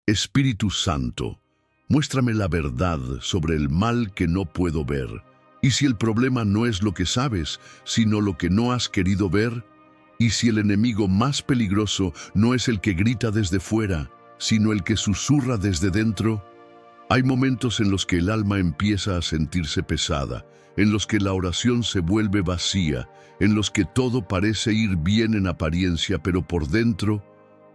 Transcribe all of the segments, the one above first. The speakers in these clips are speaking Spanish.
Espíritu Santo, muéstrame la verdad sobre el mal que no puedo ver. ¿Y si el problema no es lo que sabes, sino lo que no has querido ver? ¿Y si el enemigo más peligroso no es el que grita desde fuera, sino el que susurra desde dentro? Hay momentos en los que el alma empieza a sentirse pesada, en los que la oración se vuelve vacía, en los que todo parece ir bien en apariencia, pero por dentro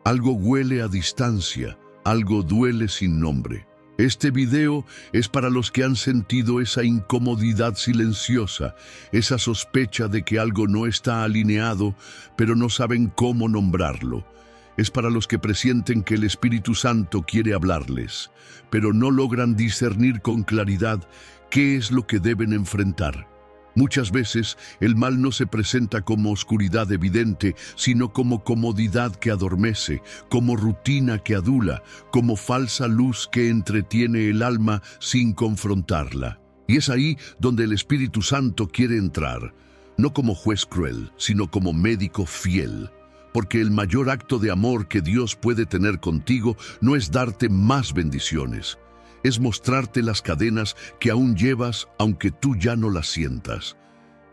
algo huele a distancia, algo duele sin nombre. Este video es para los que han sentido esa incomodidad silenciosa, esa sospecha de que algo no está alineado, pero no saben cómo nombrarlo. Es para los que presienten que el Espíritu Santo quiere hablarles, pero no logran discernir con claridad qué es lo que deben enfrentar. Muchas veces el mal no se presenta como oscuridad evidente, sino como comodidad que adormece, como rutina que adula, como falsa luz que entretiene el alma sin confrontarla. Y es ahí donde el Espíritu Santo quiere entrar, no como juez cruel, sino como médico fiel. Porque el mayor acto de amor que Dios puede tener contigo no es darte más bendiciones, es mostrarte las cadenas que aún llevas aunque tú ya no las sientas.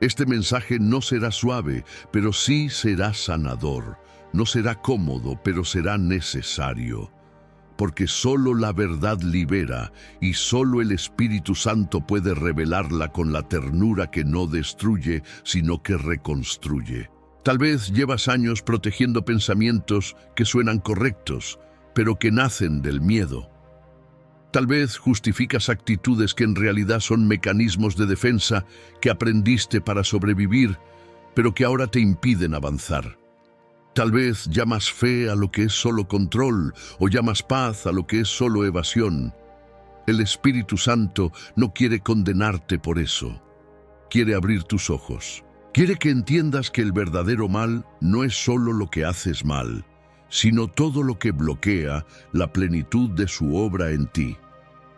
Este mensaje no será suave, pero sí será sanador. No será cómodo, pero será necesario. Porque solo la verdad libera y solo el Espíritu Santo puede revelarla con la ternura que no destruye, sino que reconstruye. Tal vez llevas años protegiendo pensamientos que suenan correctos, pero que nacen del miedo. Tal vez justificas actitudes que en realidad son mecanismos de defensa que aprendiste para sobrevivir, pero que ahora te impiden avanzar. Tal vez llamas fe a lo que es solo control, o llamas paz a lo que es solo evasión. El Espíritu Santo no quiere condenarte por eso. Quiere abrir tus ojos. Quiere que entiendas que el verdadero mal no es solo lo que haces mal, sino todo lo que bloquea la plenitud de su obra en ti.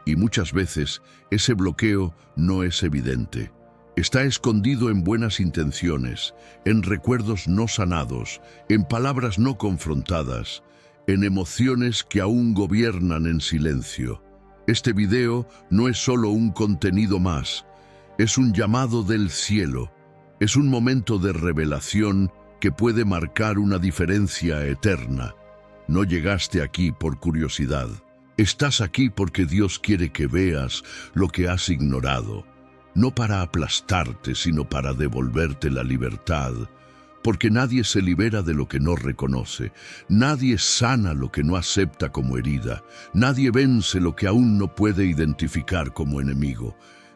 Y muchas veces ese bloqueo no es evidente. Está escondido en buenas intenciones, en recuerdos no sanados, en palabras no confrontadas, en emociones que aún gobiernan en silencio. Este video no es solo un contenido más, es un llamado del cielo, es un momento de revelación que puede marcar una diferencia eterna. No llegaste aquí por curiosidad. Estás aquí porque Dios quiere que veas lo que has ignorado, no para aplastarte, sino para devolverte la libertad, porque nadie se libera de lo que no reconoce, nadie sana lo que no acepta como herida, nadie vence lo que aún no puede identificar como enemigo.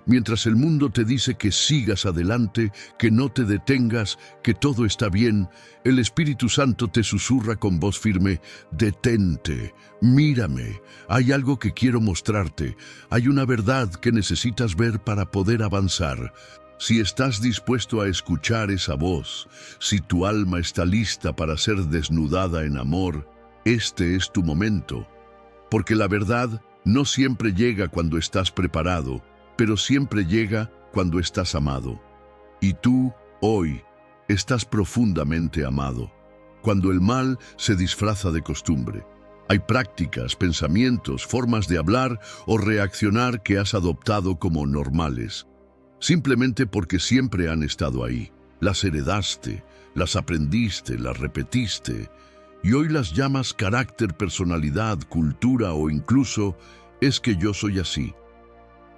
Mientras el mundo te dice que sigas adelante, que no te detengas, que todo está bien, el Espíritu Santo te susurra con voz firme: detente, mírame, hay algo que quiero mostrarte, hay una verdad que necesitas ver para poder avanzar. Si estás dispuesto a escuchar esa voz, si tu alma está lista para ser desnudada en amor, este es tu momento. Porque la verdad no siempre llega cuando estás preparado, pero siempre llega cuando estás amado. Y tú, hoy, estás profundamente amado. Cuando el mal se disfraza de costumbre, hay prácticas, pensamientos, formas de hablar o reaccionar que has adoptado como normales, simplemente porque siempre han estado ahí. Las heredaste, las aprendiste, las repetiste, y hoy las llamas carácter, personalidad, cultura o incluso es que yo soy así.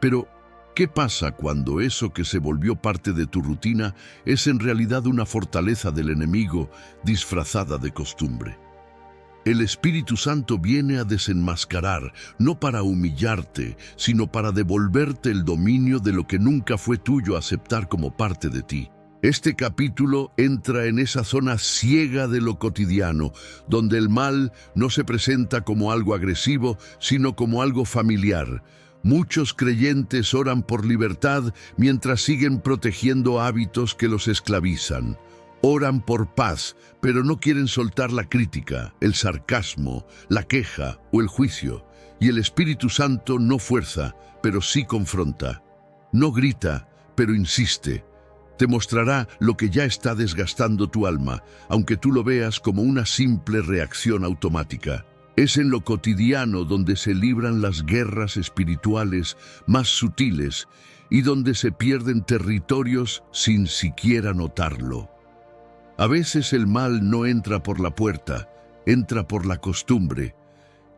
Pero ¿qué pasa cuando eso que se volvió parte de tu rutina es en realidad una fortaleza del enemigo disfrazada de costumbre? El Espíritu Santo viene a desenmascarar, no para humillarte, sino para devolverte el dominio de lo que nunca fue tuyo aceptar como parte de ti. Este capítulo entra en esa zona ciega de lo cotidiano, donde el mal no se presenta como algo agresivo, sino como algo familiar. Muchos creyentes oran por libertad mientras siguen protegiendo hábitos que los esclavizan. Oran por paz, pero no quieren soltar la crítica, el sarcasmo, la queja o el juicio. Y el Espíritu Santo no fuerza, pero sí confronta. No grita, pero insiste. Te mostrará lo que ya está desgastando tu alma, aunque tú lo veas como una simple reacción automática. Es en lo cotidiano donde se libran las guerras espirituales más sutiles y donde se pierden territorios sin siquiera notarlo. A veces el mal no entra por la puerta, entra por la costumbre.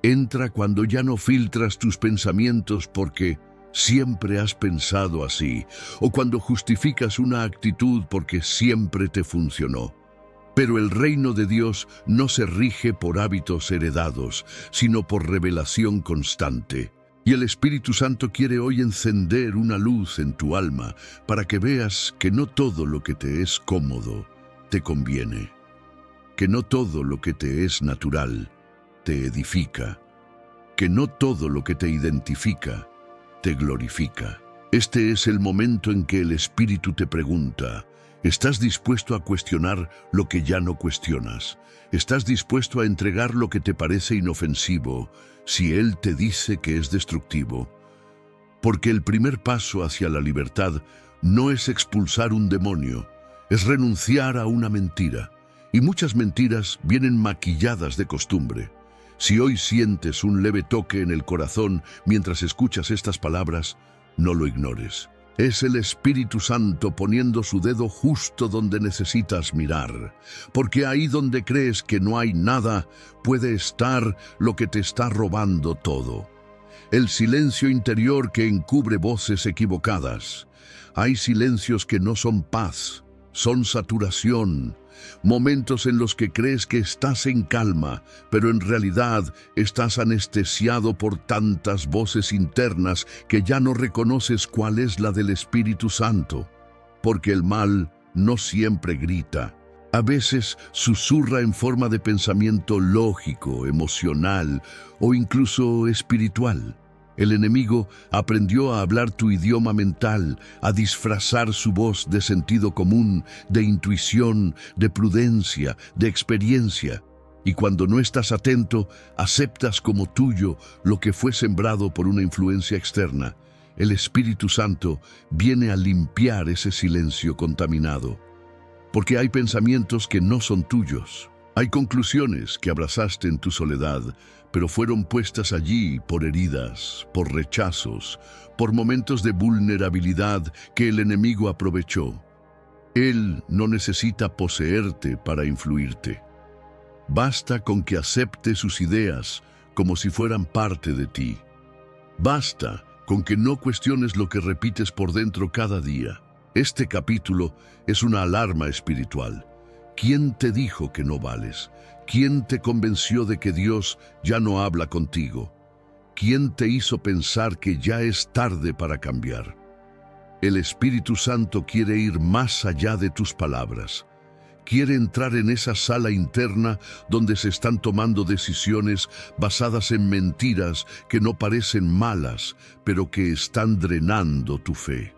Entra cuando ya no filtras tus pensamientos porque siempre has pensado así, o cuando justificas una actitud porque siempre te funcionó. Pero el reino de Dios no se rige por hábitos heredados, sino por revelación constante. Y el Espíritu Santo quiere hoy encender una luz en tu alma para que veas que no todo lo que te es cómodo te conviene, que no todo lo que te es natural te edifica, que no todo lo que te identifica te glorifica. Este es el momento en que el Espíritu te pregunta: ¿estás dispuesto a cuestionar lo que ya no cuestionas? ¿Estás dispuesto a entregar lo que te parece inofensivo si Él te dice que es destructivo? Porque el primer paso hacia la libertad no es expulsar un demonio, es renunciar a una mentira. Y muchas mentiras vienen maquilladas de costumbre. Si hoy sientes un leve toque en el corazón mientras escuchas estas palabras, no lo ignores. Es el Espíritu Santo poniendo su dedo justo donde necesitas mirar, porque ahí donde crees que no hay nada, puede estar lo que te está robando todo. El silencio interior que encubre voces equivocadas. Hay silencios que no son paz, son saturación. Momentos en los que crees que estás en calma, pero en realidad estás anestesiado por tantas voces internas que ya no reconoces cuál es la del Espíritu Santo. Porque el mal no siempre grita. A veces susurra en forma de pensamiento lógico, emocional o incluso espiritual. El enemigo aprendió a hablar tu idioma mental, a disfrazar su voz de sentido común, de intuición, de prudencia, de experiencia. Y cuando no estás atento, aceptas como tuyo lo que fue sembrado por una influencia externa. El Espíritu Santo viene a limpiar ese silencio contaminado. Porque hay pensamientos que no son tuyos. Hay conclusiones que abrazaste en tu soledad, pero fueron puestas allí por heridas, por rechazos, por momentos de vulnerabilidad que el enemigo aprovechó. Él no necesita poseerte para influirte. Basta con que acepte sus ideas como si fueran parte de ti. Basta con que no cuestiones lo que repites por dentro cada día. Este capítulo es una alarma espiritual. ¿Quién te dijo que no vales? ¿Quién te convenció de que Dios ya no habla contigo? ¿Quién te hizo pensar que ya es tarde para cambiar? El Espíritu Santo quiere ir más allá de tus palabras. Quiere entrar en esa sala interna donde se están tomando decisiones basadas en mentiras que no parecen malas, pero que están drenando tu fe.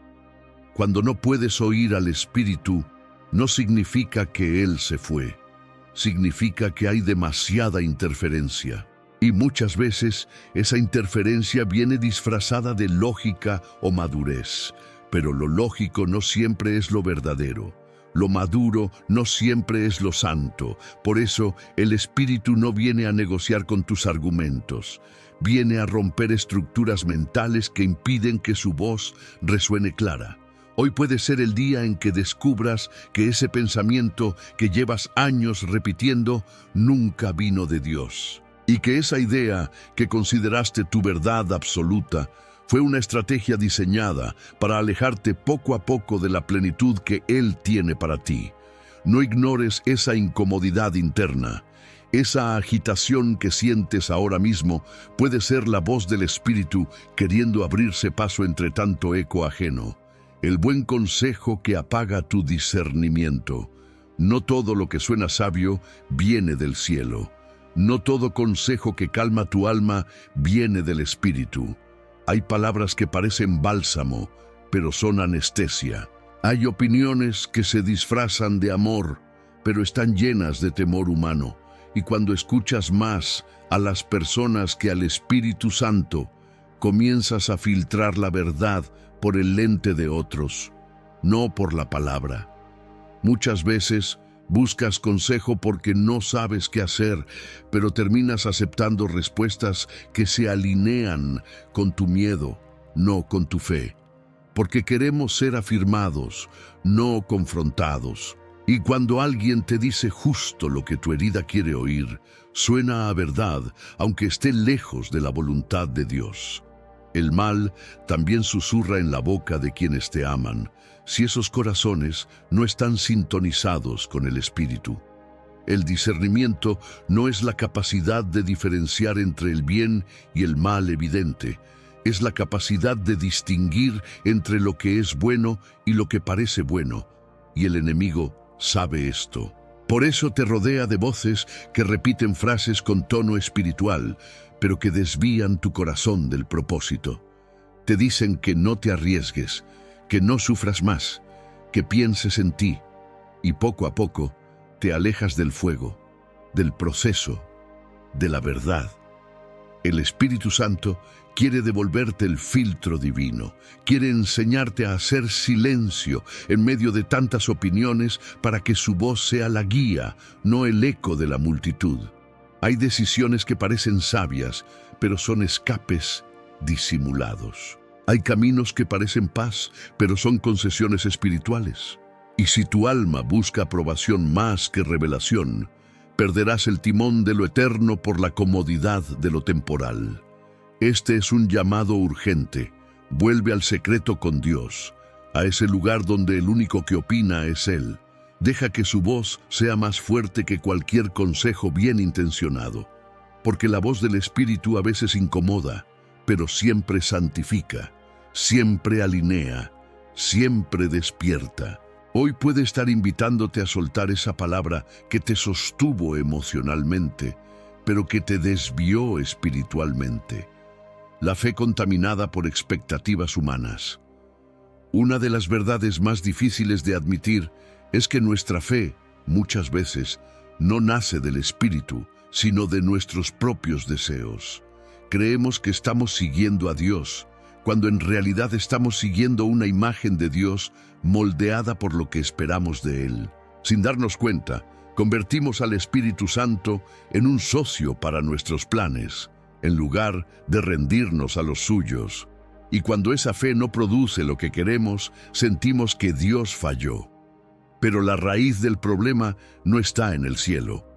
Cuando no puedes oír al Espíritu, no significa que Él se fue. Significa que hay demasiada interferencia. Y muchas veces esa interferencia viene disfrazada de lógica o madurez. Pero lo lógico no siempre es lo verdadero. Lo maduro no siempre es lo santo. Por eso el Espíritu no viene a negociar con tus argumentos. Viene a romper estructuras mentales que impiden que su voz resuene clara. Hoy puede ser el día en que descubras que ese pensamiento que llevas años repitiendo nunca vino de Dios. Y que esa idea que consideraste tu verdad absoluta fue una estrategia diseñada para alejarte poco a poco de la plenitud que Él tiene para ti. No ignores esa incomodidad interna. Esa agitación que sientes ahora mismo puede ser la voz del Espíritu queriendo abrirse paso entre tanto eco ajeno. El buen consejo que apaga tu discernimiento. No todo lo que suena sabio viene del cielo. No todo consejo que calma tu alma viene del Espíritu. Hay palabras que parecen bálsamo, pero son anestesia. Hay opiniones que se disfrazan de amor, pero están llenas de temor humano. Y cuando escuchas más a las personas que al Espíritu Santo, comienzas a filtrar la verdad por el lente de otros, no por la palabra. Muchas veces Buscas consejo porque no sabes qué hacer, pero terminas aceptando respuestas que se alinean con tu miedo, no con tu fe. Porque queremos ser afirmados, no confrontados. Y cuando alguien te dice justo lo que tu herida quiere oír, suena a verdad, aunque esté lejos de la voluntad de Dios. El mal también susurra en la boca de quienes te aman, si esos corazones no están sintonizados con el Espíritu. El discernimiento no es la capacidad de diferenciar entre el bien y el mal evidente, es la capacidad de distinguir entre lo que es bueno y lo que parece bueno, y el enemigo sabe esto. Por eso te rodea de voces que repiten frases con tono espiritual, pero que desvían tu corazón del propósito. Te dicen que no te arriesgues, que no sufras más, que pienses en ti, y poco a poco te alejas del fuego, del proceso, de la verdad. El Espíritu Santo quiere devolverte el filtro divino, quiere enseñarte a hacer silencio en medio de tantas opiniones para que su voz sea la guía, no el eco de la multitud. Hay decisiones que parecen sabias, pero son escapes disimulados. Hay caminos que parecen paz, pero son concesiones espirituales. Y si tu alma busca aprobación más que revelación, perderás el timón de lo eterno por la comodidad de lo temporal. Este es un llamado urgente. Vuelve al secreto con Dios, a ese lugar donde el único que opina es Él. Deja que su voz sea más fuerte que cualquier consejo bien intencionado, porque la voz del Espíritu a veces incomoda, pero siempre santifica, siempre alinea, siempre despierta. Hoy puede estar invitándote a soltar esa palabra que te sostuvo emocionalmente, pero que te desvió espiritualmente. La fe contaminada por expectativas humanas. Una de las verdades más difíciles de admitir es que nuestra fe, muchas veces, no nace del Espíritu, sino de nuestros propios deseos. Creemos que estamos siguiendo a Dios, cuando en realidad estamos siguiendo una imagen de Dios moldeada por lo que esperamos de Él. Sin darnos cuenta, convertimos al Espíritu Santo en un socio para nuestros planes, en lugar de rendirnos a los suyos. Y cuando esa fe no produce lo que queremos, sentimos que Dios falló. Pero la raíz del problema no está en el cielo,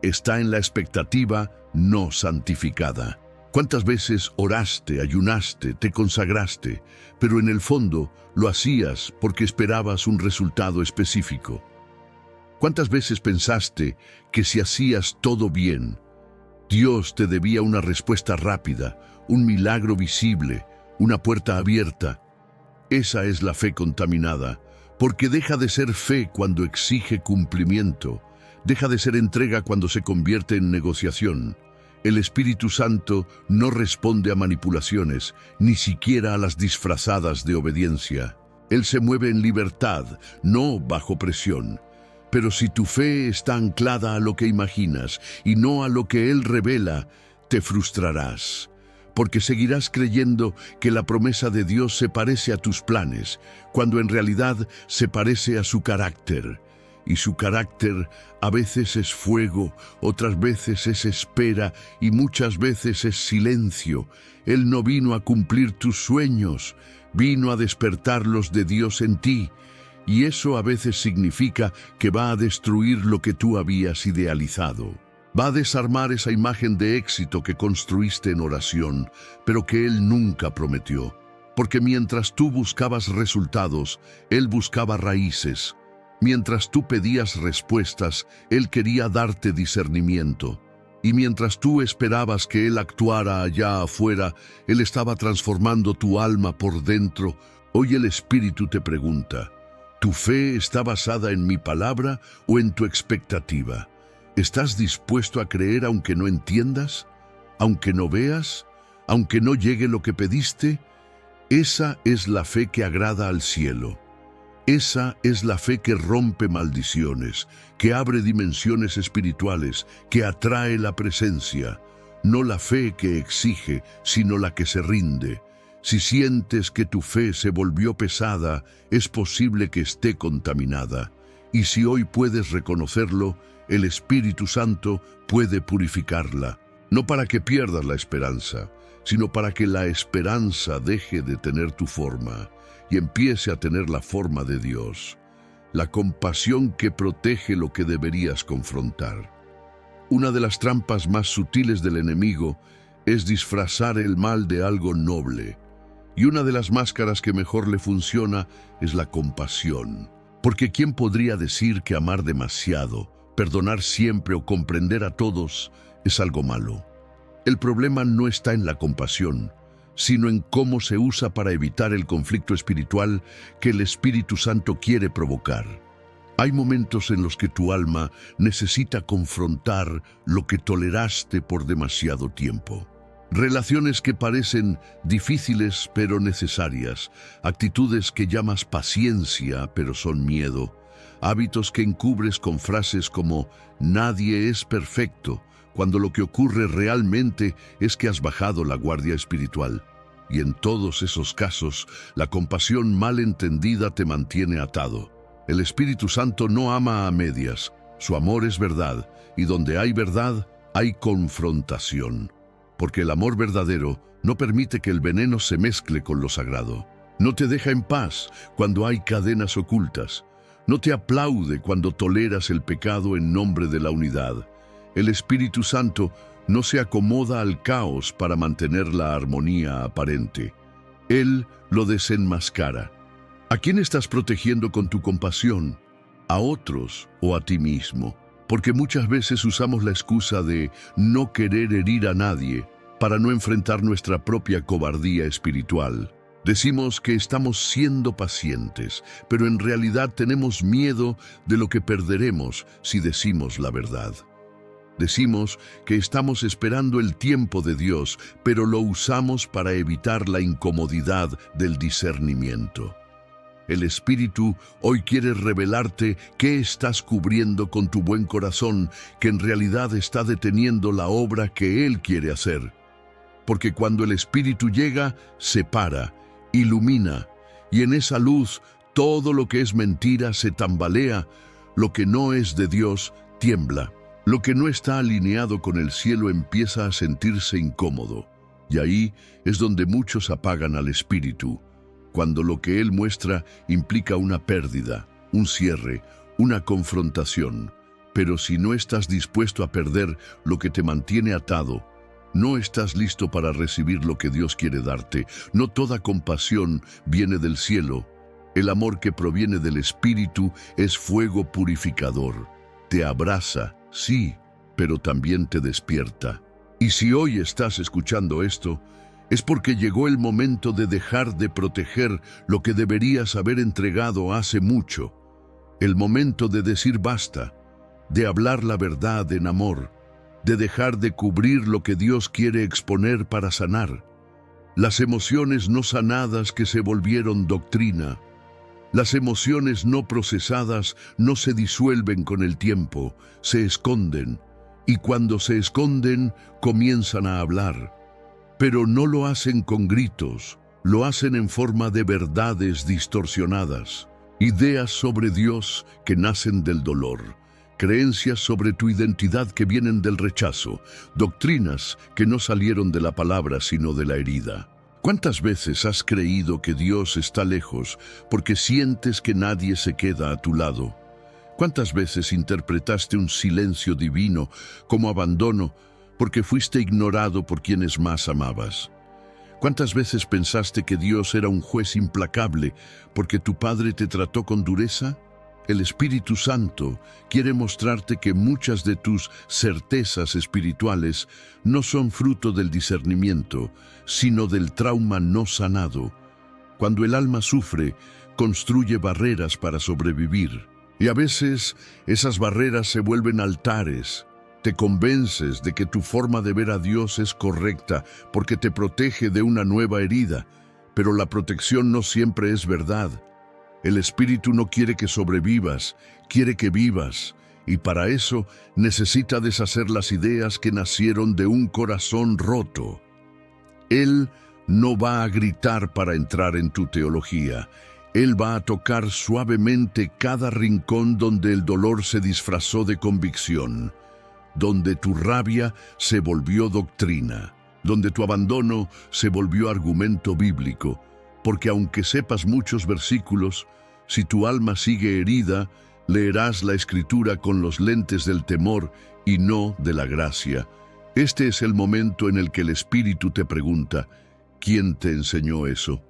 está en la expectativa no santificada. ¿Cuántas veces oraste, ayunaste, te consagraste, pero en el fondo lo hacías porque esperabas un resultado específico? ¿Cuántas veces pensaste que si hacías todo bien, Dios te debía una respuesta rápida, un milagro visible, una puerta abierta? Esa es la fe contaminada, porque deja de ser fe cuando exige cumplimiento, deja de ser entrega cuando se convierte en negociación. El Espíritu Santo no responde a manipulaciones, ni siquiera a las disfrazadas de obediencia. Él se mueve en libertad, no bajo presión. Pero si tu fe está anclada a lo que imaginas y no a lo que Él revela, te frustrarás, porque seguirás creyendo que la promesa de Dios se parece a tus planes, cuando en realidad se parece a su carácter. Y su carácter a veces es fuego, otras veces es espera y muchas veces es silencio. Él no vino a cumplir tus sueños, vino a despertar los de Dios en ti. Y eso a veces significa que va a destruir lo que tú habías idealizado. Va a desarmar esa imagen de éxito que construiste en oración, pero que Él nunca prometió. Porque mientras tú buscabas resultados, Él buscaba raíces. Mientras tú pedías respuestas, Él quería darte discernimiento. Y mientras tú esperabas que Él actuara allá afuera, Él estaba transformando tu alma por dentro. Hoy el Espíritu te pregunta, ¿tu fe está basada en mi palabra o en tu expectativa? ¿Estás dispuesto a creer aunque no entiendas? ¿Aunque no veas? ¿Aunque no llegue lo que pediste? Esa es la fe que agrada al cielo. Esa es la fe que rompe maldiciones, que abre dimensiones espirituales, que atrae la presencia. No la fe que exige, sino la que se rinde. Si sientes que tu fe se volvió pesada, es posible que esté contaminada. Y si hoy puedes reconocerlo, el Espíritu Santo puede purificarla, no para que pierdas la esperanza, sino para que la esperanza deje de tener tu forma y empiece a tener la forma de Dios, la compasión que protege lo que deberías confrontar. Una de las trampas más sutiles del enemigo es disfrazar el mal de algo noble, y una de las máscaras que mejor le funciona es la compasión. Porque ¿quién podría decir que amar demasiado, perdonar siempre o comprender a todos es algo malo? El problema no está en la compasión, sino en cómo se usa para evitar el conflicto espiritual que el Espíritu Santo quiere provocar. Hay momentos en los que tu alma necesita confrontar lo que toleraste por demasiado tiempo. Relaciones que parecen difíciles pero necesarias, actitudes que llamas paciencia pero son miedo, hábitos que encubres con frases como «nadie es perfecto», cuando lo que ocurre realmente es que has bajado la guardia espiritual. Y en todos esos casos, la compasión mal entendida te mantiene atado. El Espíritu Santo no ama a medias, su amor es verdad, y donde hay verdad, hay confrontación. Porque el amor verdadero no permite que el veneno se mezcle con lo sagrado. No te deja en paz cuando hay cadenas ocultas. No te aplaude cuando toleras el pecado en nombre de la unidad. El Espíritu Santo no se acomoda al caos para mantener la armonía aparente. Él lo desenmascara. ¿A quién estás protegiendo con tu compasión? ¿A otros o a ti mismo? Porque muchas veces usamos la excusa de no querer herir a nadie para no enfrentar nuestra propia cobardía espiritual. Decimos que estamos siendo pacientes, pero en realidad tenemos miedo de lo que perderemos si decimos la verdad. Decimos que estamos esperando el tiempo de Dios, pero lo usamos para evitar la incomodidad del discernimiento. El Espíritu hoy quiere revelarte qué estás cubriendo con tu buen corazón, que en realidad está deteniendo la obra que Él quiere hacer. Porque cuando el Espíritu llega, separa, ilumina, y en esa luz todo lo que es mentira se tambalea, lo que no es de Dios tiembla, lo que no está alineado con el cielo empieza a sentirse incómodo, y ahí es donde muchos apagan al Espíritu, cuando lo que Él muestra implica una pérdida, un cierre, una confrontación. Pero si no estás dispuesto a perder lo que te mantiene atado, no estás listo para recibir lo que Dios quiere darte. No toda compasión viene del cielo. El amor que proviene del Espíritu es fuego purificador. Te abraza, sí, pero también te despierta. Y si hoy estás escuchando esto, es porque llegó el momento de dejar de proteger lo que deberías haber entregado hace mucho. El momento de decir basta, de hablar la verdad en amor, de dejar de cubrir lo que Dios quiere exponer para sanar. Las emociones no sanadas que se volvieron doctrina. Las emociones no procesadas no se disuelven con el tiempo, se esconden. Y cuando se esconden, comienzan a hablar. Pero no lo hacen con gritos, lo hacen en forma de verdades distorsionadas, ideas sobre Dios que nacen del dolor, creencias sobre tu identidad que vienen del rechazo, doctrinas que no salieron de la palabra sino de la herida. ¿Cuántas veces has creído que Dios está lejos porque sientes que nadie se queda a tu lado? ¿Cuántas veces interpretaste un silencio divino como abandono porque fuiste ignorado por quienes más amabas? ¿Cuántas veces pensaste que Dios era un juez implacable porque tu padre te trató con dureza? El Espíritu Santo quiere mostrarte que muchas de tus certezas espirituales no son fruto del discernimiento, sino del trauma no sanado. Cuando el alma sufre, construye barreras para sobrevivir. Y a veces esas barreras se vuelven altares. Te convences de que tu forma de ver a Dios es correcta porque te protege de una nueva herida, pero la protección no siempre es verdad. El Espíritu no quiere que sobrevivas, quiere que vivas, y para eso necesita deshacer las ideas que nacieron de un corazón roto. Él no va a gritar para entrar en tu teología. Él va a tocar suavemente cada rincón donde el dolor se disfrazó de convicción, donde tu rabia se volvió doctrina, donde tu abandono se volvió argumento bíblico, porque aunque sepas muchos versículos, si tu alma sigue herida, leerás la Escritura con los lentes del temor y no de la gracia. Este es el momento en el que el Espíritu te pregunta, ¿quién te enseñó eso?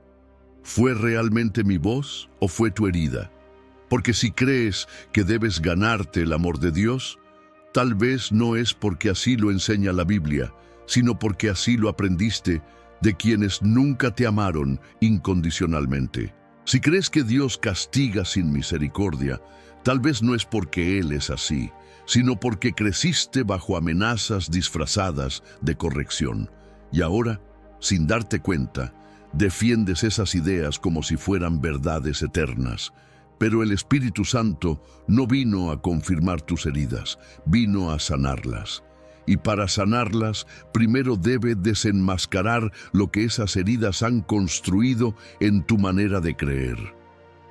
¿Fue realmente mi voz o fue tu herida? Porque si crees que debes ganarte el amor de Dios, tal vez no es porque así lo enseña la Biblia, sino porque así lo aprendiste de quienes nunca te amaron incondicionalmente. Si crees que Dios castiga sin misericordia, tal vez no es porque Él es así, sino porque creciste bajo amenazas disfrazadas de corrección. Y ahora, sin darte cuenta, defiendes esas ideas como si fueran verdades eternas. Pero el Espíritu Santo no vino a confirmar tus heridas, vino a sanarlas. Y para sanarlas, primero debe desenmascarar lo que esas heridas han construido en tu manera de creer.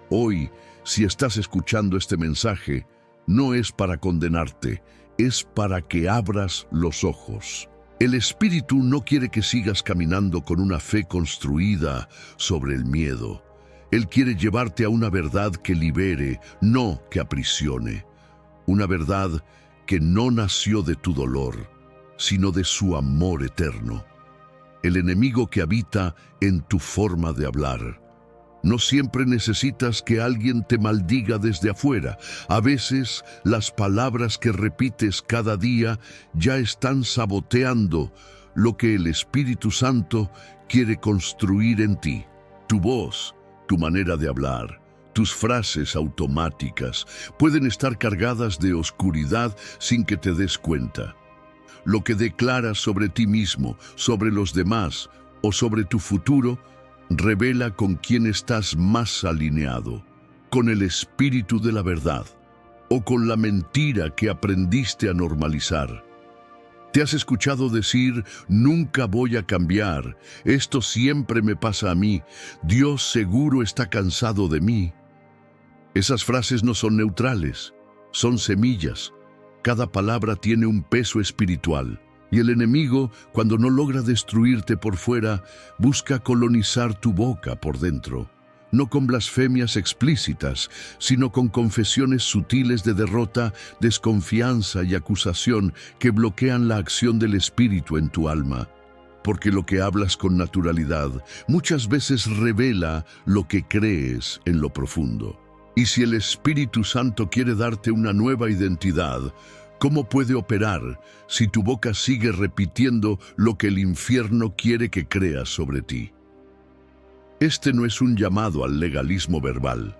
Hoy, si estás escuchando este mensaje, no es para condenarte, es para que abras los ojos. El Espíritu no quiere que sigas caminando con una fe construida sobre el miedo. Él quiere llevarte a una verdad que libere, no que aprisione. Una verdad que no nació de tu dolor, sino de su amor eterno. El enemigo que habita en tu forma de hablar. No siempre necesitas que alguien te maldiga desde afuera. A veces, las palabras que repites cada día ya están saboteando lo que el Espíritu Santo quiere construir en ti. Tu voz, tu manera de hablar, tus frases automáticas pueden estar cargadas de oscuridad sin que te des cuenta. Lo que declaras sobre ti mismo, sobre los demás o sobre tu futuro, revela con quién estás más alineado, con el espíritu de la verdad o con la mentira que aprendiste a normalizar. ¿Te has escuchado decir, nunca voy a cambiar, esto siempre me pasa a mí, Dios seguro está cansado de mí? Esas frases no son neutrales, son semillas. Cada palabra tiene un peso espiritual. Y el enemigo, cuando no logra destruirte por fuera, busca colonizar tu boca por dentro. No con blasfemias explícitas, sino con confesiones sutiles de derrota, desconfianza y acusación que bloquean la acción del Espíritu en tu alma. Porque lo que hablas con naturalidad muchas veces revela lo que crees en lo profundo. Y si el Espíritu Santo quiere darte una nueva identidad, ¿cómo puede operar si tu boca sigue repitiendo lo que el infierno quiere que creas sobre ti? Este no es un llamado al legalismo verbal.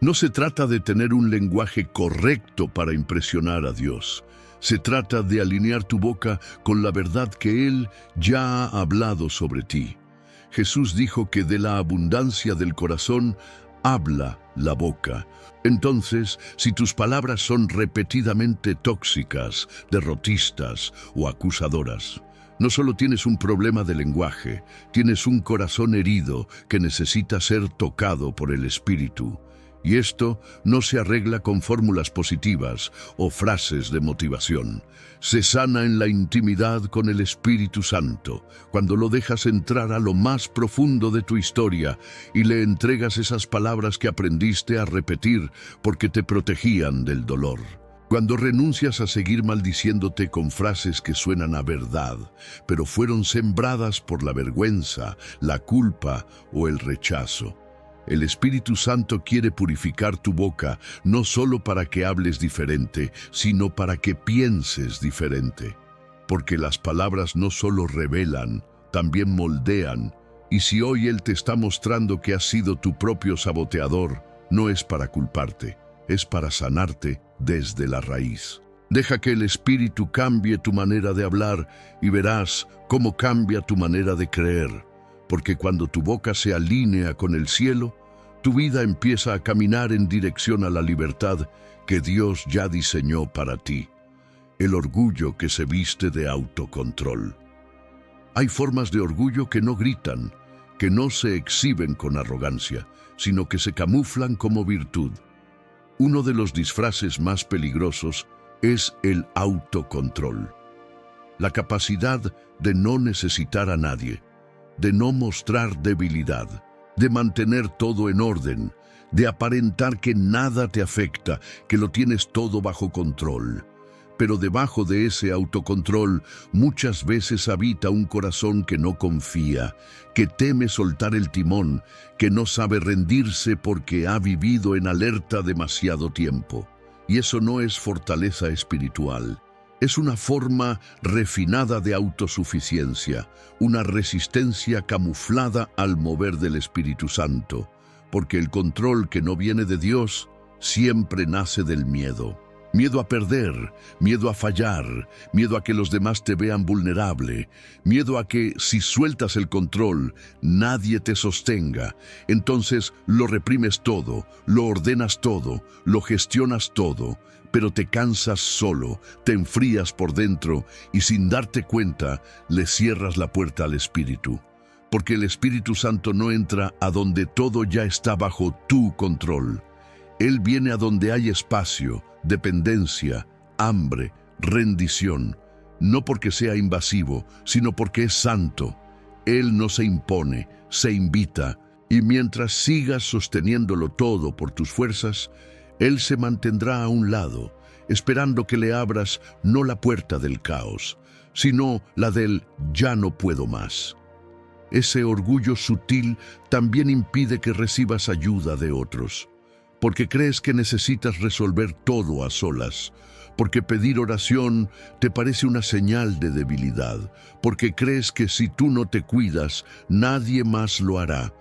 No se trata de tener un lenguaje correcto para impresionar a Dios. Se trata de alinear tu boca con la verdad que Él ya ha hablado sobre ti. Jesús dijo que de la abundancia del corazón habla la boca. Entonces, si tus palabras son repetidamente tóxicas, derrotistas o acusadoras, no solo tienes un problema de lenguaje, tienes un corazón herido que necesita ser tocado por el Espíritu. Y esto no se arregla con fórmulas positivas o frases de motivación. Se sana en la intimidad con el Espíritu Santo, cuando lo dejas entrar a lo más profundo de tu historia y le entregas esas palabras que aprendiste a repetir porque te protegían del dolor. Cuando renuncias a seguir maldiciéndote con frases que suenan a verdad, pero fueron sembradas por la vergüenza, la culpa o el rechazo. El Espíritu Santo quiere purificar tu boca, no solo para que hables diferente, sino para que pienses diferente. Porque las palabras no solo revelan, también moldean. Y si hoy Él te está mostrando que has sido tu propio saboteador, no es para culparte, es para sanarte desde la raíz. Deja que el Espíritu cambie tu manera de hablar y verás cómo cambia tu manera de creer. Porque cuando tu boca se alinea con el cielo, tu vida empieza a caminar en dirección a la libertad que Dios ya diseñó para ti. El orgullo que se viste de autocontrol. Hay formas de orgullo que no gritan, que no se exhiben con arrogancia, sino que se camuflan como virtud. Uno de los disfraces más peligrosos es el autocontrol. La capacidad de no necesitar a nadie, de no mostrar debilidad, de mantener todo en orden, de aparentar que nada te afecta, que lo tienes todo bajo control. Pero debajo de ese autocontrol muchas veces habita un corazón que no confía, que teme soltar el timón, que no sabe rendirse porque ha vivido en alerta demasiado tiempo. Y eso no es fortaleza espiritual. Es una forma refinada de autosuficiencia, una resistencia camuflada al mover del Espíritu Santo, porque el control que no viene de Dios siempre nace del miedo. Miedo a perder, miedo a fallar, miedo a que los demás te vean vulnerable, miedo a que si sueltas el control, nadie te sostenga. Entonces lo reprimes todo, lo ordenas todo, lo gestionas todo, pero te cansas solo, te enfrías por dentro y sin darte cuenta le cierras la puerta al Espíritu. Porque el Espíritu Santo no entra a donde todo ya está bajo tu control. Él viene a donde hay espacio, dependencia, hambre, rendición, no porque sea invasivo, sino porque es santo. Él no se impone, se invita, y mientras sigas sosteniéndolo todo por tus fuerzas, Él se mantendrá a un lado, esperando que le abras no la puerta del caos, sino la del ya no puedo más. Ese orgullo sutil también impide que recibas ayuda de otros, porque crees que necesitas resolver todo a solas, porque pedir oración te parece una señal de debilidad, porque crees que si tú no te cuidas, nadie más lo hará.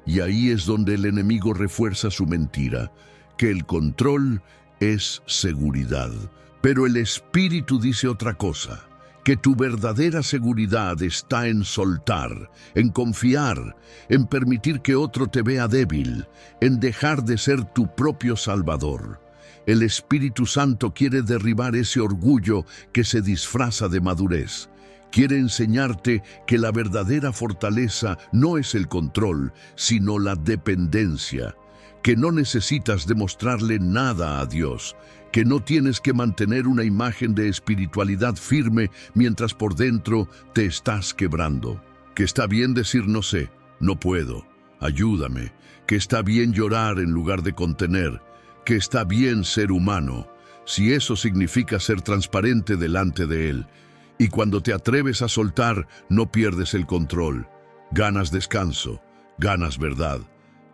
Y ahí es donde el enemigo refuerza su mentira, que el control es seguridad. Pero el Espíritu dice otra cosa, que tu verdadera seguridad está en soltar, en confiar, en permitir que otro te vea débil, en dejar de ser tu propio Salvador. El Espíritu Santo quiere derribar ese orgullo que se disfraza de madurez. Quiere enseñarte que la verdadera fortaleza no es el control, sino la dependencia, que no necesitas demostrarle nada a Dios, que no tienes que mantener una imagen de espiritualidad firme mientras por dentro te estás quebrando, que está bien decir no sé, no puedo, ayúdame, que está bien llorar en lugar de contener, que está bien ser humano, si eso significa ser transparente delante de Él. Y cuando te atreves a soltar, no pierdes el control, ganas descanso, ganas verdad,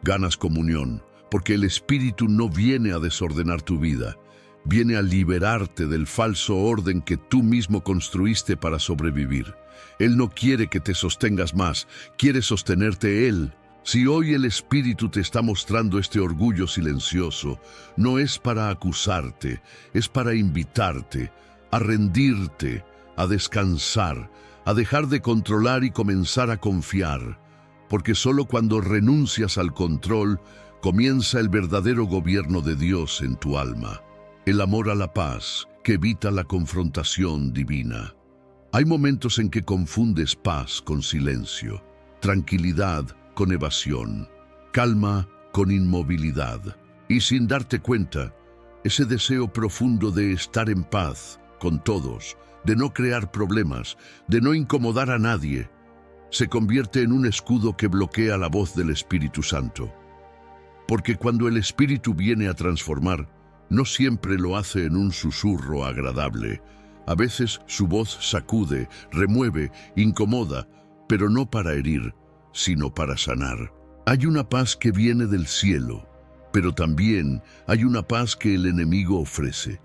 ganas comunión, porque el Espíritu no viene a desordenar tu vida, viene a liberarte del falso orden que tú mismo construiste para sobrevivir. Él no quiere que te sostengas más, quiere sostenerte Él. Si hoy el Espíritu te está mostrando este orgullo silencioso, no es para acusarte, es para invitarte a rendirte, a descansar, a dejar de controlar y comenzar a confiar, porque solo cuando renuncias al control, comienza el verdadero gobierno de Dios en tu alma. El amor a la paz, que evita la confrontación divina. Hay momentos en que confundes paz con silencio, tranquilidad con evasión, calma con inmovilidad. Y sin darte cuenta, ese deseo profundo de estar en paz con todos, de no crear problemas, de no incomodar a nadie, se convierte en un escudo que bloquea la voz del Espíritu Santo. Porque cuando el Espíritu viene a transformar, no siempre lo hace en un susurro agradable. A veces su voz sacude, remueve, incomoda, pero no para herir, sino para sanar. Hay una paz que viene del cielo, pero también hay una paz que el enemigo ofrece.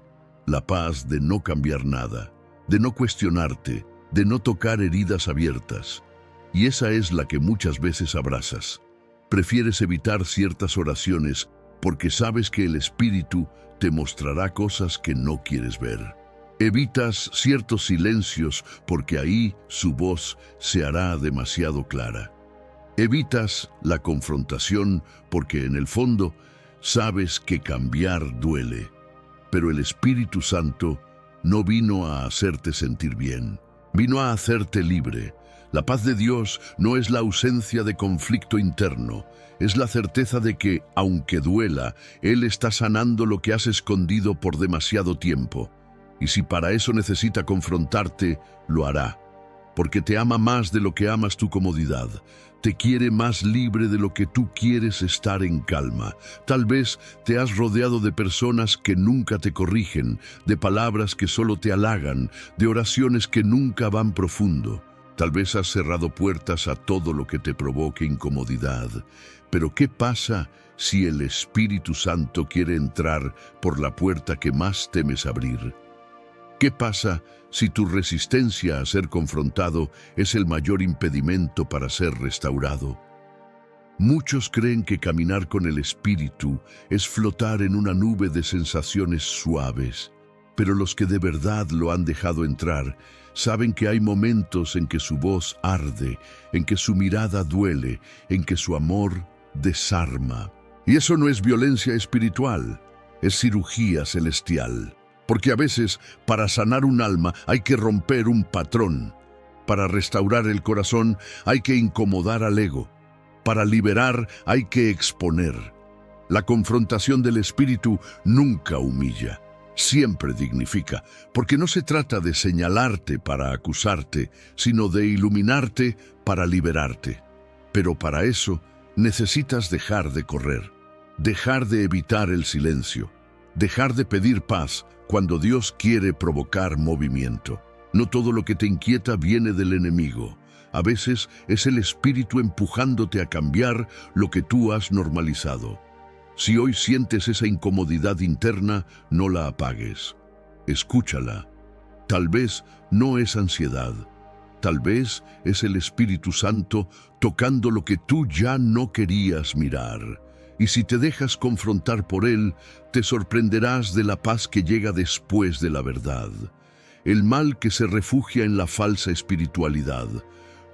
La paz de no cambiar nada, de no cuestionarte, de no tocar heridas abiertas. Y esa es la que muchas veces abrazas. Prefieres evitar ciertas oraciones porque sabes que el Espíritu te mostrará cosas que no quieres ver. Evitas ciertos silencios porque ahí su voz se hará demasiado clara. Evitas la confrontación porque en el fondo sabes que cambiar duele. Pero el Espíritu Santo no vino a hacerte sentir bien, vino a hacerte libre, La paz de Dios no es la ausencia de conflicto interno, es la certeza de que, aunque duela, Él está sanando lo que has escondido por demasiado tiempo. Y si para eso necesita confrontarte, lo hará. Porque te ama más de lo que amas tu comodidad. Te quiere más libre de lo que tú quieres estar en calma. Tal vez te has rodeado de personas que nunca te corrigen, de palabras que solo te halagan, de oraciones que nunca van profundo. Tal vez has cerrado puertas a todo lo que te provoque incomodidad. Pero ¿qué pasa si el Espíritu Santo quiere entrar por la puerta que más temes abrir? ¿Qué pasa si tu resistencia a ser confrontado es el mayor impedimento para ser restaurado? Muchos creen que caminar con el Espíritu es flotar en una nube de sensaciones suaves, pero los que de verdad lo han dejado entrar saben que hay momentos en que su voz arde, en que su mirada duele, en que su amor desarma. Y eso no es violencia espiritual, es cirugía celestial. Porque a veces, para sanar un alma, hay que romper un patrón. Para restaurar el corazón, hay que incomodar al ego. Para liberar, hay que exponer. La confrontación del espíritu nunca humilla, siempre dignifica, porque no se trata de señalarte para acusarte, sino de iluminarte para liberarte. Pero para eso, necesitas dejar de correr, dejar de evitar el silencio, dejar de pedir paz cuando Dios quiere provocar movimiento. No todo lo que te inquieta viene del enemigo. A veces es el espíritu empujándote a cambiar lo que tú has normalizado. Si hoy sientes esa incomodidad interna, no la apagues. Escúchala. Tal vez no es ansiedad. Tal vez es el Espíritu Santo tocando lo que tú ya no querías mirar. Y si te dejas confrontar por Él, te sorprenderás de la paz que llega después de la verdad. El mal que se refugia en la falsa espiritualidad.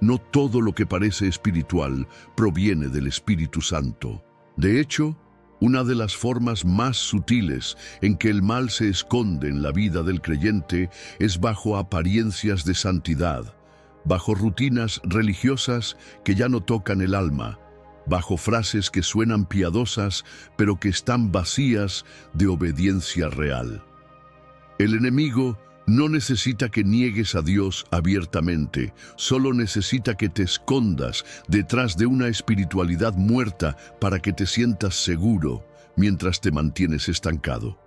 No todo lo que parece espiritual proviene del Espíritu Santo. De hecho, una de las formas más sutiles en que el mal se esconde en la vida del creyente es bajo apariencias de santidad, bajo rutinas religiosas que ya no tocan el alma, bajo frases que suenan piadosas, pero que están vacías de obediencia real. El enemigo no necesita que niegues a Dios abiertamente, solo necesita que te escondas detrás de una espiritualidad muerta para que te sientas seguro mientras te mantienes estancado.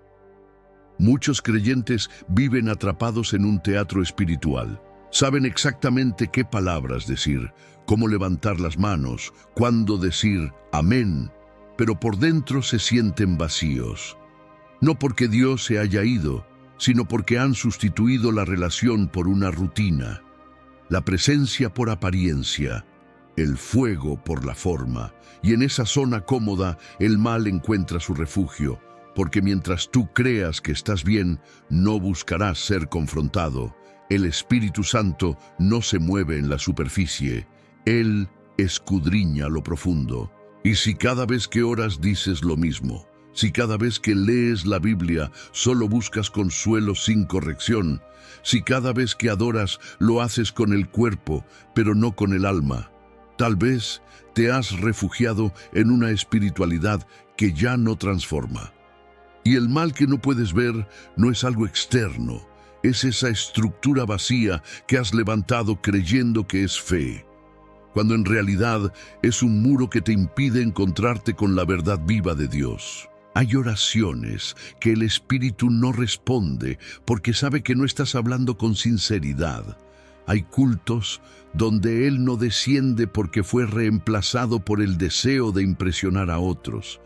Muchos creyentes viven atrapados en un teatro espiritual. Saben exactamente qué palabras decir, cómo levantar las manos, cuándo decir amén, pero por dentro se sienten vacíos. No porque Dios se haya ido, sino porque han sustituido la relación por una rutina, la presencia por apariencia, el fuego por la forma, y en esa zona cómoda el mal encuentra su refugio, porque mientras tú creas que estás bien, no buscarás ser confrontado. El Espíritu Santo no se mueve en la superficie, Él escudriña lo profundo. Y si cada vez que oras dices lo mismo, si cada vez que lees la Biblia solo buscas consuelo sin corrección, si cada vez que adoras lo haces con el cuerpo, pero no con el alma, tal vez te has refugiado en una espiritualidad que ya no transforma. Y el mal que no puedes ver no es algo externo, es esa estructura vacía que has levantado creyendo que es fe, cuando en realidad es un muro que te impide encontrarte con la verdad viva de Dios. Hay oraciones que el Espíritu no responde porque sabe que no estás hablando con sinceridad. Hay cultos donde Él no desciende porque fue reemplazado por el deseo de impresionar a otros.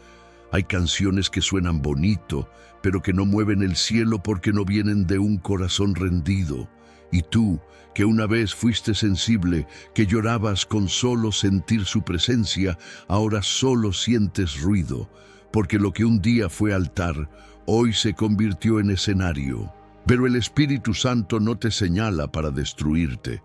Hay canciones que suenan bonito, pero que no mueven el cielo porque no vienen de un corazón rendido. Y tú, que una vez fuiste sensible, que llorabas con solo sentir su presencia, ahora solo sientes ruido, porque lo que un día fue altar, hoy se convirtió en escenario. Pero el Espíritu Santo no te señala para destruirte,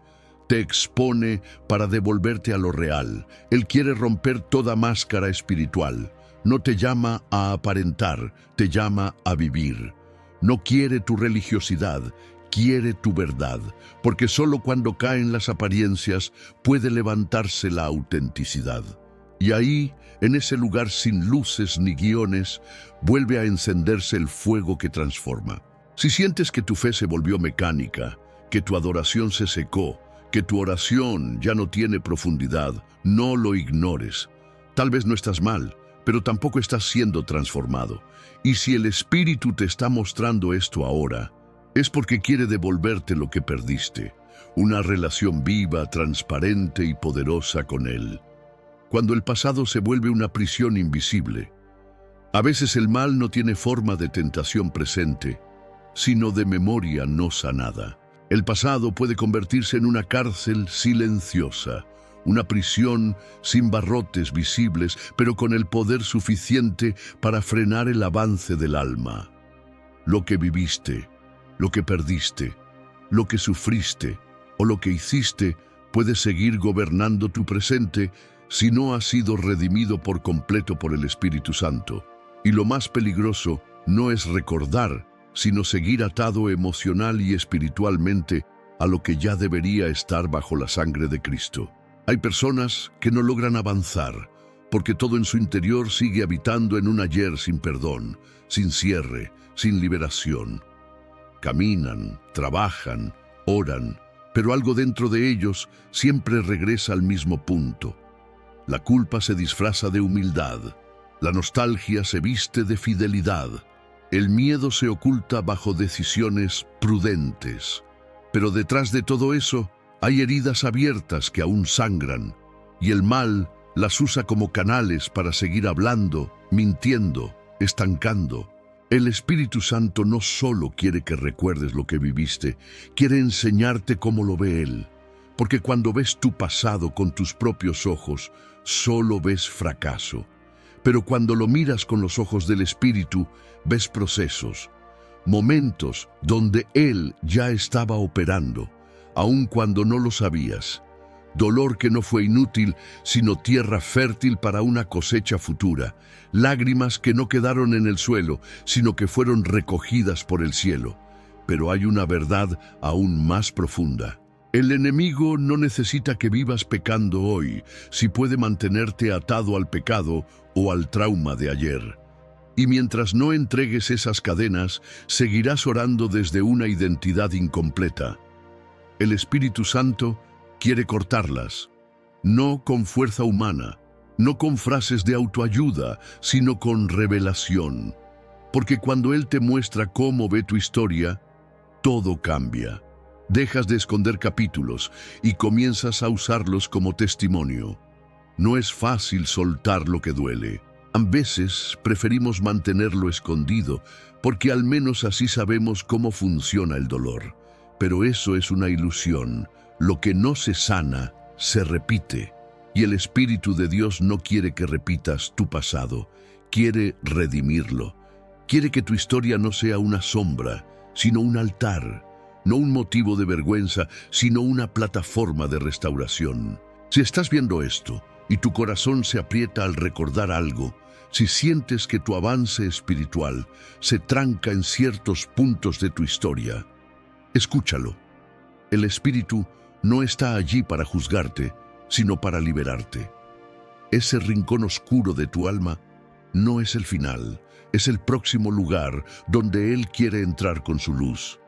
te expone para devolverte a lo real. Él quiere romper toda máscara espiritual. No te llama a aparentar, te llama a vivir. No quiere tu religiosidad, quiere tu verdad, porque solo cuando caen las apariencias puede levantarse la autenticidad. Y ahí, en ese lugar sin luces ni guiones, vuelve a encenderse el fuego que transforma. Si sientes que tu fe se volvió mecánica, que tu adoración se secó, que tu oración ya no tiene profundidad, no lo ignores. Tal vez no estás mal, pero tampoco estás siendo transformado. Y si el Espíritu te está mostrando esto ahora, es porque quiere devolverte lo que perdiste, una relación viva, transparente y poderosa con Él. Cuando el pasado se vuelve una prisión invisible, a veces el mal no tiene forma de tentación presente, sino de memoria no sanada. El pasado puede convertirse en una cárcel silenciosa, una prisión sin barrotes visibles, pero con el poder suficiente para frenar el avance del alma. Lo que viviste, lo que perdiste, lo que sufriste o lo que hiciste puede seguir gobernando tu presente si no ha sido redimido por completo por el Espíritu Santo. Y lo más peligroso no es recordar, sino seguir atado emocional y espiritualmente a lo que ya debería estar bajo la sangre de Cristo. Hay personas que no logran avanzar porque todo en su interior sigue habitando en un ayer sin perdón, sin cierre, sin liberación. Caminan, trabajan, oran, pero algo dentro de ellos siempre regresa al mismo punto. La culpa se disfraza de humildad, la nostalgia se viste de fidelidad, el miedo se oculta bajo decisiones prudentes. Pero detrás de todo eso hay heridas abiertas que aún sangran, y el mal las usa como canales para seguir hablando, mintiendo, estancando. El Espíritu Santo no solo quiere que recuerdes lo que viviste, quiere enseñarte cómo lo ve Él. Porque cuando ves tu pasado con tus propios ojos, solo ves fracaso. Pero cuando lo miras con los ojos del Espíritu, ves procesos, momentos donde Él ya estaba operando, aun cuando no lo sabías. Dolor que no fue inútil, sino tierra fértil para una cosecha futura. Lágrimas que no quedaron en el suelo, sino que fueron recogidas por el cielo. Pero hay una verdad aún más profunda. El enemigo no necesita que vivas pecando hoy, si puede mantenerte atado al pecado o al trauma de ayer. Y mientras no entregues esas cadenas, seguirás orando desde una identidad incompleta. El Espíritu Santo quiere cortarlas, no con fuerza humana, no con frases de autoayuda, sino con revelación. Porque cuando Él te muestra cómo ve tu historia, todo cambia. Dejas de esconder capítulos y comienzas a usarlos como testimonio. No es fácil soltar lo que duele. A veces preferimos mantenerlo escondido, porque al menos así sabemos cómo funciona el dolor. Pero eso es una ilusión. Lo que no se sana, se repite. Y el Espíritu de Dios no quiere que repitas tu pasado. Quiere redimirlo. Quiere que tu historia no sea una sombra, sino un altar. No un motivo de vergüenza, sino una plataforma de restauración. Si estás viendo esto y tu corazón se aprieta al recordar algo, si sientes que tu avance espiritual se tranca en ciertos puntos de tu historia, escúchalo. El Espíritu no está allí para juzgarte, sino para liberarte. Ese rincón oscuro de tu alma no es el final, es el próximo lugar donde Él quiere entrar con su luz.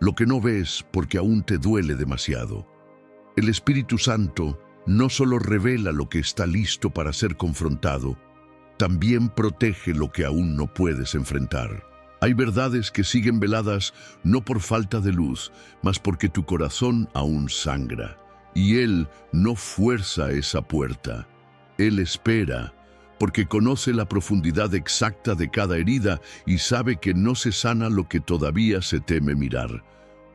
Lo que no ves porque aún te duele demasiado. El Espíritu Santo no solo revela lo que está listo para ser confrontado, también protege lo que aún no puedes enfrentar. Hay verdades que siguen veladas no por falta de luz, mas porque tu corazón aún sangra. Y Él no fuerza esa puerta. Él espera, porque conoce la profundidad exacta de cada herida y sabe que no se sana lo que todavía se teme mirar.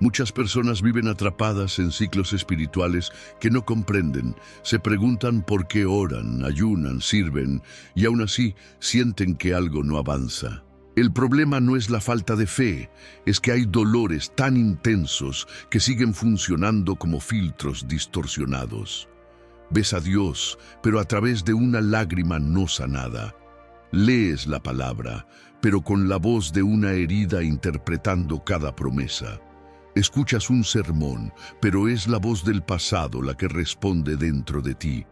Muchas personas viven atrapadas en ciclos espirituales que no comprenden, se preguntan por qué oran, ayunan, sirven y aún así sienten que algo no avanza. El problema no es la falta de fe, es que hay dolores tan intensos que siguen funcionando como filtros distorsionados. Ves a Dios, pero a través de una lágrima no sanada. Lees la palabra, pero con la voz de una herida interpretando cada promesa. Escuchas un sermón, pero es la voz del pasado la que responde dentro de ti.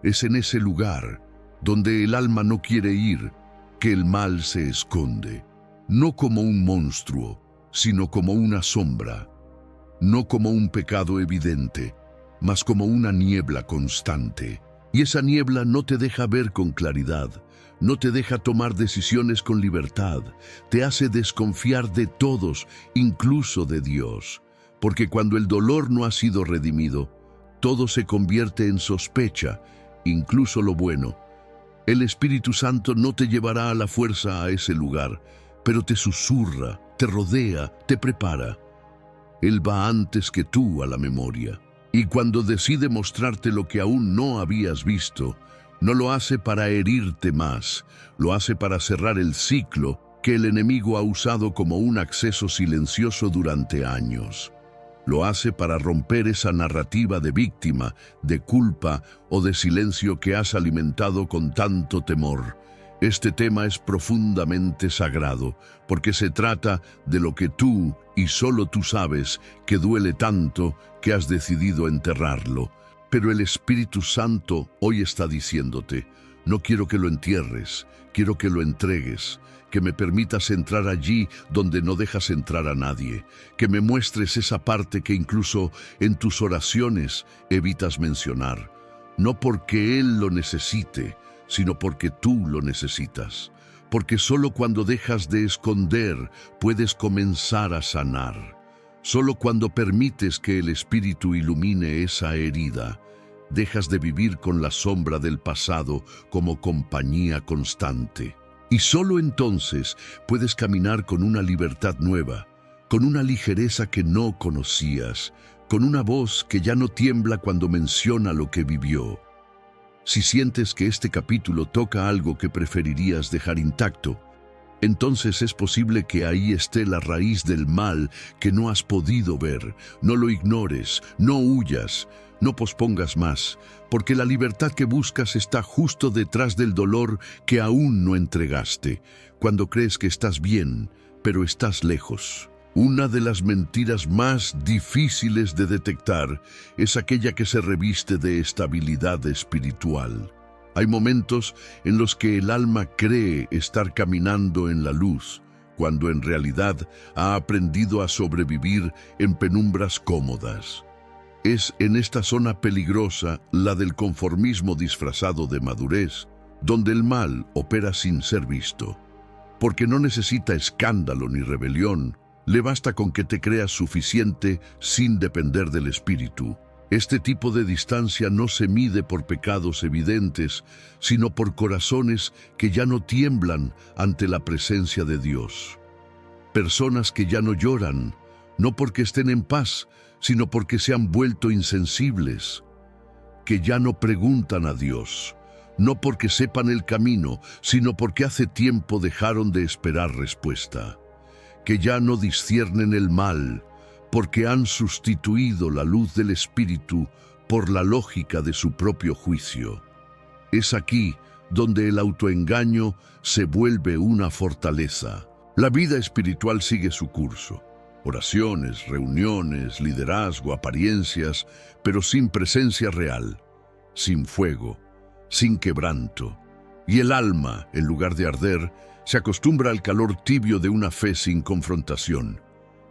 Es en ese lugar donde el alma no quiere ir que el mal se esconde, no como un monstruo, sino como una sombra, no como un pecado evidente, mas como una niebla constante. Y esa niebla no te deja ver con claridad, no te deja tomar decisiones con libertad, te hace desconfiar de todos, incluso de Dios. Porque cuando el dolor no ha sido redimido, todo se convierte en sospecha, incluso lo bueno. El Espíritu Santo no te llevará a la fuerza a ese lugar, pero te susurra, te rodea, te prepara. Él va antes que tú a la memoria. Y cuando decide mostrarte lo que aún no habías visto, no lo hace para herirte más, lo hace para cerrar el ciclo que el enemigo ha usado como un acceso silencioso durante años. Lo hace para romper esa narrativa de víctima, de culpa o de silencio que has alimentado con tanto temor. Este tema es profundamente sagrado, porque se trata de lo que tú y solo tú sabes que duele tanto que has decidido enterrarlo. Pero el Espíritu Santo hoy está diciéndote, no quiero que lo entierres, quiero que lo entregues, que me permitas entrar allí donde no dejas entrar a nadie, que me muestres esa parte que incluso en tus oraciones evitas mencionar, no porque Él lo necesite, sino porque tú lo necesitas, porque solo cuando dejas de esconder puedes comenzar a sanar. Solo cuando permites que el Espíritu ilumine esa herida, dejas de vivir con la sombra del pasado como compañía constante. Y solo entonces puedes caminar con una libertad nueva, con una ligereza que no conocías, con una voz que ya no tiembla cuando menciona lo que vivió. Si sientes que este capítulo toca algo que preferirías dejar intacto, entonces es posible que ahí esté la raíz del mal que no has podido ver. No lo ignores, no huyas, no pospongas más, porque la libertad que buscas está justo detrás del dolor que aún no entregaste, cuando crees que estás bien, pero estás lejos. Una de las mentiras más difíciles de detectar es aquella que se reviste de estabilidad espiritual. Hay momentos en los que el alma cree estar caminando en la luz, cuando en realidad ha aprendido a sobrevivir en penumbras cómodas. Es en esta zona peligrosa, la del conformismo disfrazado de madurez, donde el mal opera sin ser visto. Porque no necesita escándalo ni rebelión, le basta con que te creas suficiente sin depender del Espíritu. Este tipo de distancia no se mide por pecados evidentes, sino por corazones que ya no tiemblan ante la presencia de Dios. Personas que ya no lloran, no porque estén en paz, sino porque se han vuelto insensibles. Que ya no preguntan a Dios, no porque sepan el camino, sino porque hace tiempo dejaron de esperar respuesta. Que ya no disciernen el mal, porque han sustituido la luz del Espíritu por la lógica de su propio juicio. Es aquí donde el autoengaño se vuelve una fortaleza. La vida espiritual sigue su curso. Oraciones, reuniones, liderazgo, apariencias, pero sin presencia real, sin fuego, sin quebranto. Y el alma, en lugar de arder, se acostumbra al calor tibio de una fe sin confrontación.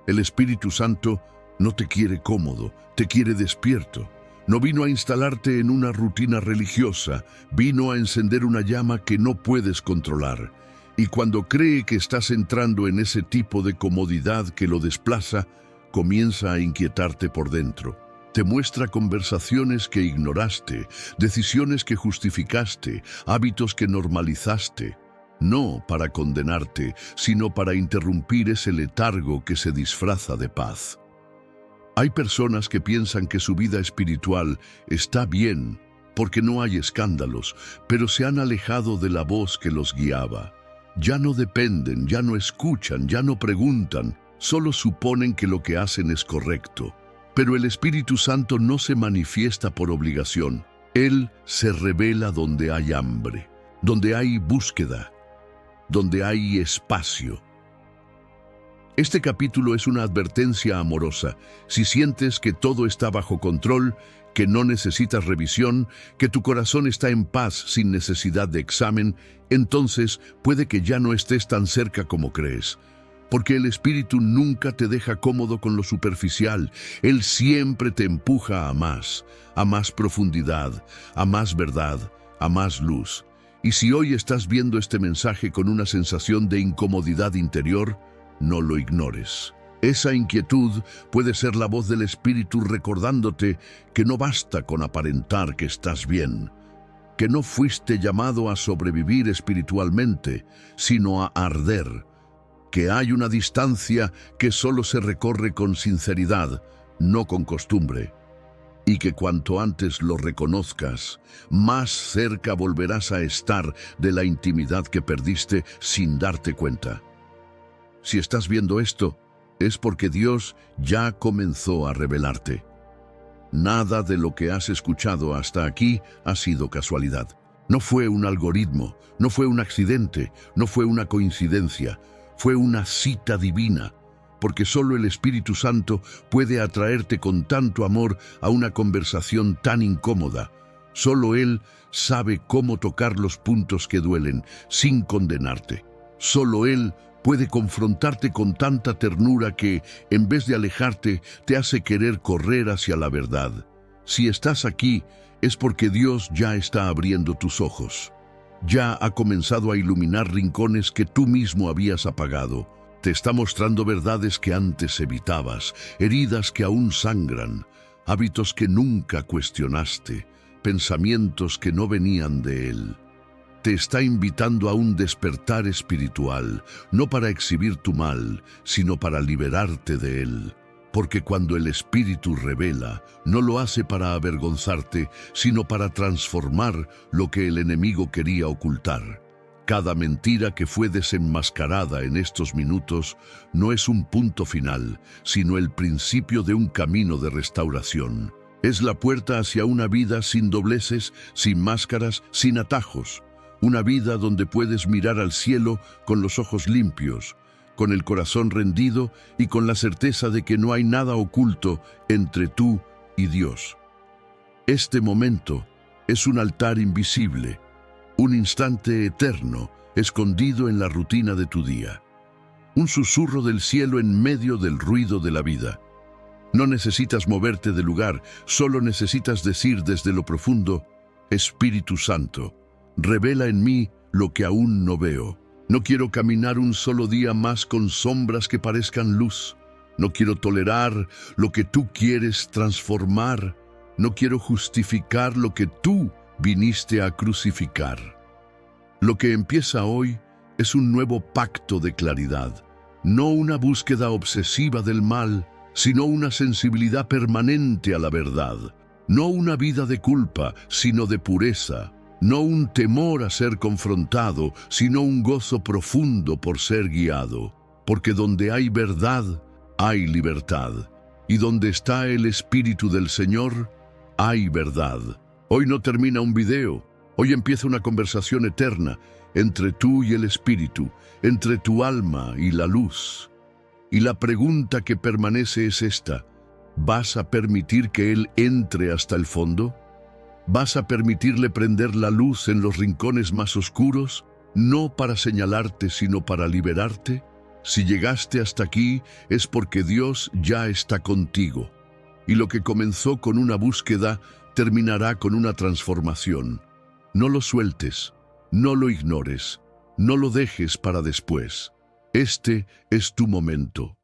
El Espíritu Santo no te quiere cómodo, te quiere despierto. No vino a instalarte en una rutina religiosa, vino a encender una llama que no puedes controlar. Y cuando cree que estás entrando en ese tipo de comodidad que lo desplaza, comienza a inquietarte por dentro. Te muestra conversaciones que ignoraste, decisiones que justificaste, hábitos que normalizaste. No para condenarte, sino para interrumpir ese letargo que se disfraza de paz. Hay personas que piensan que su vida espiritual está bien porque no hay escándalos, pero se han alejado de la voz que los guiaba. Ya no dependen, ya no escuchan, ya no preguntan, solo suponen que lo que hacen es correcto. Pero el Espíritu Santo no se manifiesta por obligación. Él se revela donde hay hambre, donde hay búsqueda, donde hay espacio. Este capítulo es una advertencia amorosa. Si sientes que todo está bajo control, que no necesitas revisión, que tu corazón está en paz sin necesidad de examen, entonces puede que ya no estés tan cerca como crees. Porque el Espíritu nunca te deja cómodo con lo superficial. Él siempre te empuja a más profundidad, a más verdad, a más luz. Y si hoy estás viendo este mensaje con una sensación de incomodidad interior, no lo ignores. Esa inquietud puede ser la voz del Espíritu recordándote que no basta con aparentar que estás bien, que no fuiste llamado a sobrevivir espiritualmente, sino a arder, que hay una distancia que solo se recorre con sinceridad, no con costumbre, y que cuanto antes lo reconozcas, más cerca volverás a estar de la intimidad que perdiste sin darte cuenta. Si estás viendo esto, es porque Dios ya comenzó a revelarte. Nada de lo que has escuchado hasta aquí ha sido casualidad. No fue un algoritmo, no fue un accidente, no fue una coincidencia, fue una cita divina, porque solo el Espíritu Santo puede atraerte con tanto amor a una conversación tan incómoda. Solo Él sabe cómo tocar los puntos que duelen sin condenarte. Solo Él puede confrontarte con tanta ternura que, en vez de alejarte, te hace querer correr hacia la verdad. Si estás aquí, es porque Dios ya está abriendo tus ojos. Ya ha comenzado a iluminar rincones que tú mismo habías apagado. Te está mostrando verdades que antes evitabas, heridas que aún sangran, hábitos que nunca cuestionaste, pensamientos que no venían de Él. Te está invitando a un despertar espiritual, no para exhibir tu mal, sino para liberarte de él. Porque cuando el Espíritu revela, no lo hace para avergonzarte, sino para transformar lo que el enemigo quería ocultar. Cada mentira que fue desenmascarada en estos minutos no es un punto final, sino el principio de un camino de restauración. Es la puerta hacia una vida sin dobleces, sin máscaras, sin atajos. Una vida donde puedes mirar al cielo con los ojos limpios, con el corazón rendido y con la certeza de que no hay nada oculto entre tú y Dios. Este momento es un altar invisible, un instante eterno escondido en la rutina de tu día. Un susurro del cielo en medio del ruido de la vida. No necesitas moverte del lugar, solo necesitas decir desde lo profundo: Espíritu Santo, revela en mí lo que aún no veo. No quiero caminar un solo día más con sombras que parezcan luz. No quiero tolerar lo que tú quieres transformar. No quiero justificar lo que tú viniste a crucificar. Lo que empieza hoy es un nuevo pacto de claridad. No una búsqueda obsesiva del mal, sino una sensibilidad permanente a la verdad. No una vida de culpa, sino de pureza. No un temor a ser confrontado, sino un gozo profundo por ser guiado. Porque donde hay verdad, hay libertad. Y donde está el Espíritu del Señor, hay verdad. Hoy no termina un video. Hoy empieza una conversación eterna entre tú y el Espíritu, entre tu alma y la luz. Y la pregunta que permanece es esta: ¿vas a permitir que Él entre hasta el fondo? ¿Vas a permitirle prender la luz en los rincones más oscuros, no para señalarte, sino para liberarte? Si llegaste hasta aquí, es porque Dios ya está contigo. Y lo que comenzó con una búsqueda, terminará con una transformación. No lo sueltes, no lo ignores, no lo dejes para después. Este es tu momento.